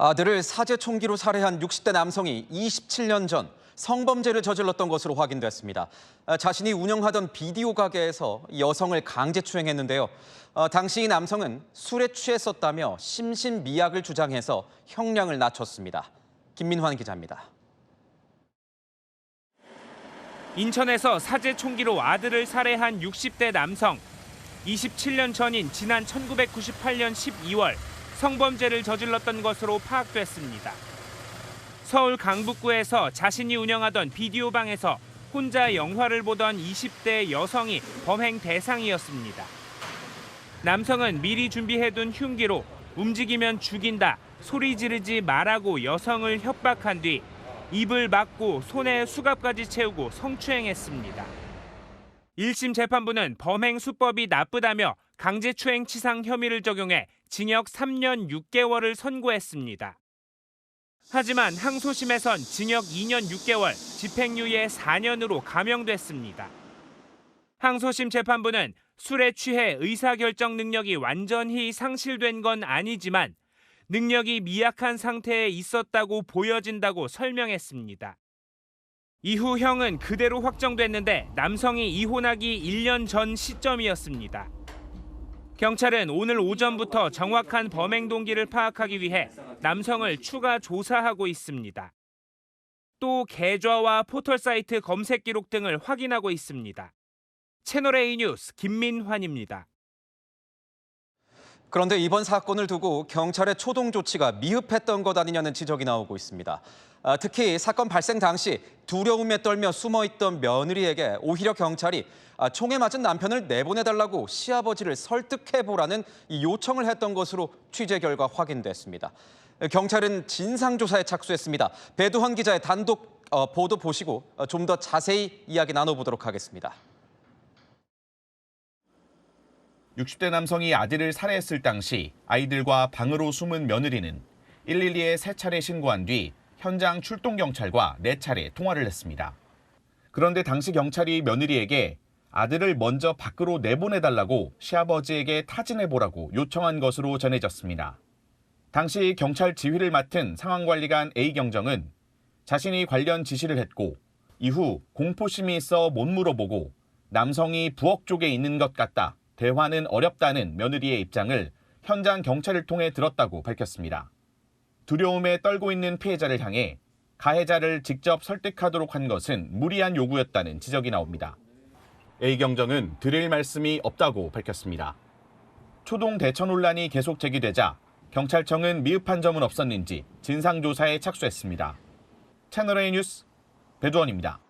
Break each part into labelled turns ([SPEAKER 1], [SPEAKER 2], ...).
[SPEAKER 1] 아들을 사제 총기로 살해한 60대 남성이 27년 전 성범죄를 저질렀던 것으로 확인됐습니다. 자신이 운영하던 비디오 가게에서 여성을 강제추행했는데요. 당시 이 남성은 술에 취했었다며 심신미약을 주장해서 형량을 낮췄습니다. 김민환 기자입니다.
[SPEAKER 2] 인천에서 사제 총기로 아들을 살해한 60대 남성. 27년 전인 지난 1998년 12월 성범죄를 저질렀던 것으로 파악됐습니다. 서울 강북구에서 자신이 운영하던 비디오 방에서 혼자 영화를 보던 20대 여성이 범행 대상이었습니다. 남성은 미리 준비해둔 흉기로 움직이면 죽인다, 소리 지르지 말라고 여성을 협박한 뒤 입을 막고 손에 수갑까지 채우고 성추행했습니다. 1심 재판부는 범행 수법이 나쁘다며 강제추행치상 혐의를 적용해 징역 3년 6개월을 선고했습니다. 하지만 항소심에선 징역 2년 6개월, 집행유예 4년으로 감형됐습니다. 항소심 재판부는 술에 취해 의사결정 능력이 완전히 상실된 건 아니지만 능력이 미약한 상태에 있었다고 보여진다고 설명했습니다. 이후 형은 그대로 확정됐는데 남성이 이혼하기 1년 전 시점이었습니다. 경찰은 오늘 오전부터 정확한 범행 동기를 파악하기 위해 남성을 추가 조사하고 있습니다. 또 계좌와 포털사이트 검색 기록 등을 확인하고 있습니다. 채널A 뉴스 김민환입니다.
[SPEAKER 1] 그런데 이번 사건을 두고 경찰의 초동 조치가 미흡했던 것 아니냐는 지적이 나오고 있습니다. 특히 사건 발생 당시 두려움에 떨며 숨어있던 며느리에게 오히려 경찰이 총에 맞은 남편을 내보내달라고 시아버지를 설득해보라는 요청을 했던 것으로 취재 결과 확인됐습니다. 경찰은 진상조사에 착수했습니다. 배두환 기자의 단독 보도 보시고 좀 더 자세히 이야기 나눠보도록 하겠습니다.
[SPEAKER 3] 60대 남성이 아들을 살해했을 당시 아이들과 방으로 숨은 며느리는 112에 3차례 신고한 뒤 현장 출동 경찰과 4차례 통화를 했습니다. 그런데 당시 경찰이 며느리에게 아들을 먼저 밖으로 내보내달라고 시아버지에게 타진해보라고 요청한 것으로 전해졌습니다. 당시 경찰 지휘를 맡은 상황관리관 A경정은 자신이 관련 지시를 했고 이후 공포심이 있어 못 물어보고 남성이 부엌 쪽에 있는 것 같다. 대화는 어렵다는 며느리의 입장을 현장 경찰을 통해 들었다고 밝혔습니다. 두려움에 떨고 있는 피해자를 향해 가해자를 직접 설득하도록 한 것은 무리한 요구였다는 지적이 나옵니다. A경정은 드릴 말씀이 없다고 밝혔습니다. 초동 대처 논란이 계속 제기되자 경찰청은 미흡한 점은 없었는지 진상조사에 착수했습니다. 채널A 뉴스 배두원입니다.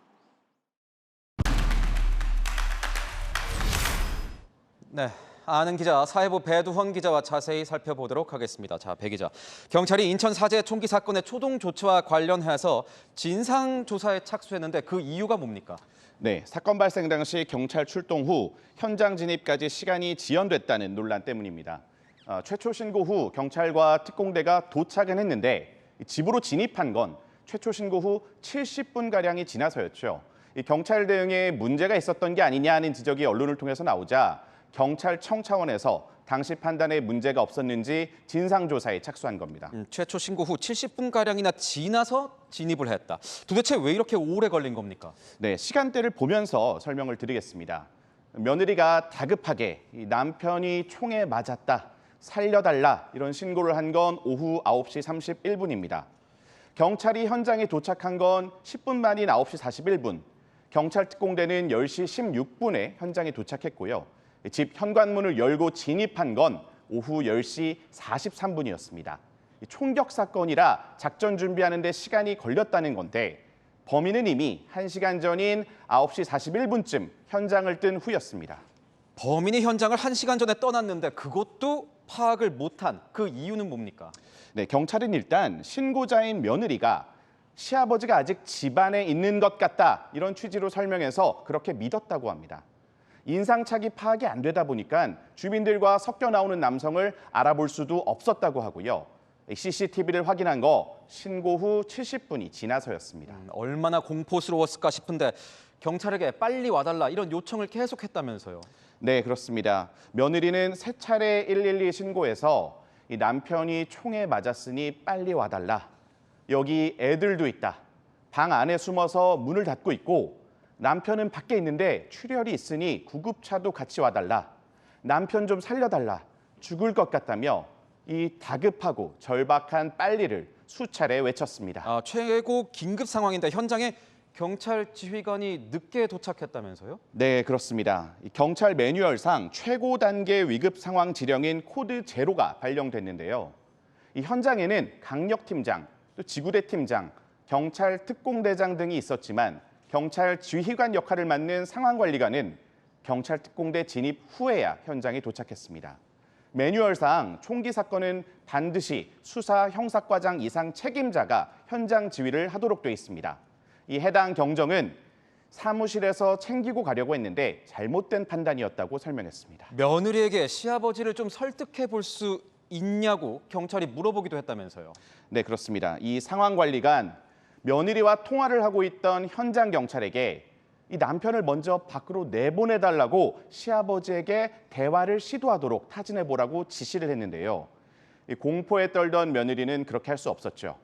[SPEAKER 1] 네, 아는 기자, 사회부 배두환 기자와 자세히 살펴보도록 하겠습니다. 자, 배 기자. 경찰이 인천 사제 총기 사건의 초동 조치와 관련해서 진상조사에 착수했는데 그 이유가 뭡니까?
[SPEAKER 4] 네, 사건 발생 당시 경찰 출동 후 현장 진입까지 시간이 지연됐다는 논란 때문입니다. 최초 신고 후 경찰과 특공대가 도착은 했는데 집으로 진입한 건 최초 신고 후 70분가량이 지나서였죠. 이 경찰 대응에 문제가 있었던 게 아니냐는 지적이 언론을 통해서 나오자 경찰청 차원에서 당시 판단에 문제가 없었는지 진상조사에 착수한 겁니다.
[SPEAKER 1] 최초 신고 후 70분가량이나 지나서 진입을 했다. 도대체 왜 이렇게 오래 걸린 겁니까?
[SPEAKER 4] 네, 시간대를 보면서 설명을 드리겠습니다. 며느리가 다급하게 남편이 총에 맞았다, 살려달라 이런 신고를 한 건 오후 9시 31분입니다. 경찰이 현장에 도착한 건 10분 만인 9시 41분. 경찰 특공대는 10시 16분에 현장에 도착했고요. 집 현관문을 열고 진입한 건 오후 10시 43분이었습니다. 총격 사건이라 작전 준비하는 데 시간이 걸렸다는 건데 범인은 이미 1시간 전인 9시 41분쯤 현장을 뜬 후였습니다.
[SPEAKER 1] 범인이 현장을 1시간 전에 떠났는데 그것도 파악을 못한 그 이유는 뭡니까?
[SPEAKER 4] 네, 경찰은 일단 신고자인 며느리가 시아버지가 아직 집안에 있는 것 같다 이런 취지로 설명해서 그렇게 믿었다고 합니다. 인상착의 파악이 안 되다 보니까 주민들과 섞여 나오는 남성을 알아볼 수도 없었다고 하고요. CCTV를 확인한 거 신고 후 70분이 지나서였습니다.
[SPEAKER 1] 얼마나 공포스러웠을까 싶은데 경찰에게 빨리 와달라 이런 요청을 계속했다면서요.
[SPEAKER 4] 네, 그렇습니다. 며느리는 3차례 112 신고에서 이 남편이 총에 맞았으니 빨리 와달라. 여기 애들도 있다. 방 안에 숨어서 문을 닫고 있고 남편은 밖에 있는데 출혈이 있으니 구급차도 같이 와달라. 남편 좀 살려달라. 죽을 것 같다며 이 다급하고 절박한 빨리를 수차례 외쳤습니다.
[SPEAKER 1] 최고 긴급 상황인데 현장에 경찰 지휘관이 늦게 도착했다면서요?
[SPEAKER 4] 네, 그렇습니다. 이 경찰 매뉴얼상 최고 단계 위급 상황 지령인 코드 제로가 발령됐는데요. 이 현장에는 강력팀장, 또 지구대 팀장, 경찰 특공대장 등이 있었지만 경찰 지휘관 역할을 맡는 상황관리관은 경찰 특공대 진입 후에야 현장에 도착했습니다. 매뉴얼상 총기 사건은 반드시 수사 형사과장 이상 책임자가 현장 지휘를 하도록 돼 있습니다. 이 해당 경정은 사무실에서 챙기고 가려고 했는데 잘못된 판단이었다고 설명했습니다.
[SPEAKER 1] 며느리에게 시아버지를 좀 설득해 볼 수 있냐고 경찰이 물어보기도 했다면서요.
[SPEAKER 4] 네, 그렇습니다. 이 상황관리관 며느리와 통화를 하고 있던 현장 경찰에게 이 남편을 먼저 밖으로 내보내달라고 시아버지에게 대화를 시도하도록 타진해보라고 지시를 했는데요. 이 공포에 떨던 며느리는 그렇게 할 수 없었죠.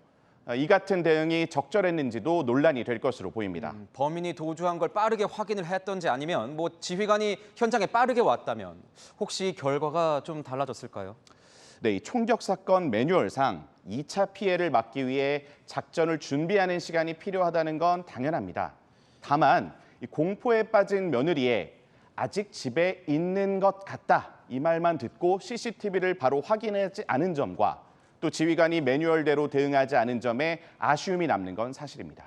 [SPEAKER 4] 이 같은 대응이 적절했는지도 논란이 될 것으로 보입니다.
[SPEAKER 1] 범인이 도주한 걸 빠르게 확인을 했던지 아니면 지휘관이 현장에 빠르게 왔다면 혹시 결과가 좀 달라졌을까요?
[SPEAKER 4] 네, 이 총격 사건 매뉴얼상 2차 피해를 막기 위해 작전을 준비하는 시간이 필요하다는 건 당연합니다. 다만 이 공포에 빠진 며느리의 아직 집에 있는 것 같다 이 말만 듣고 CCTV를 바로 확인하지 않은 점과 또 지휘관이 매뉴얼대로 대응하지 않은 점에 아쉬움이 남는 건 사실입니다.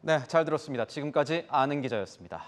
[SPEAKER 1] 네, 잘 들었습니다. 지금까지 아는 기자였습니다.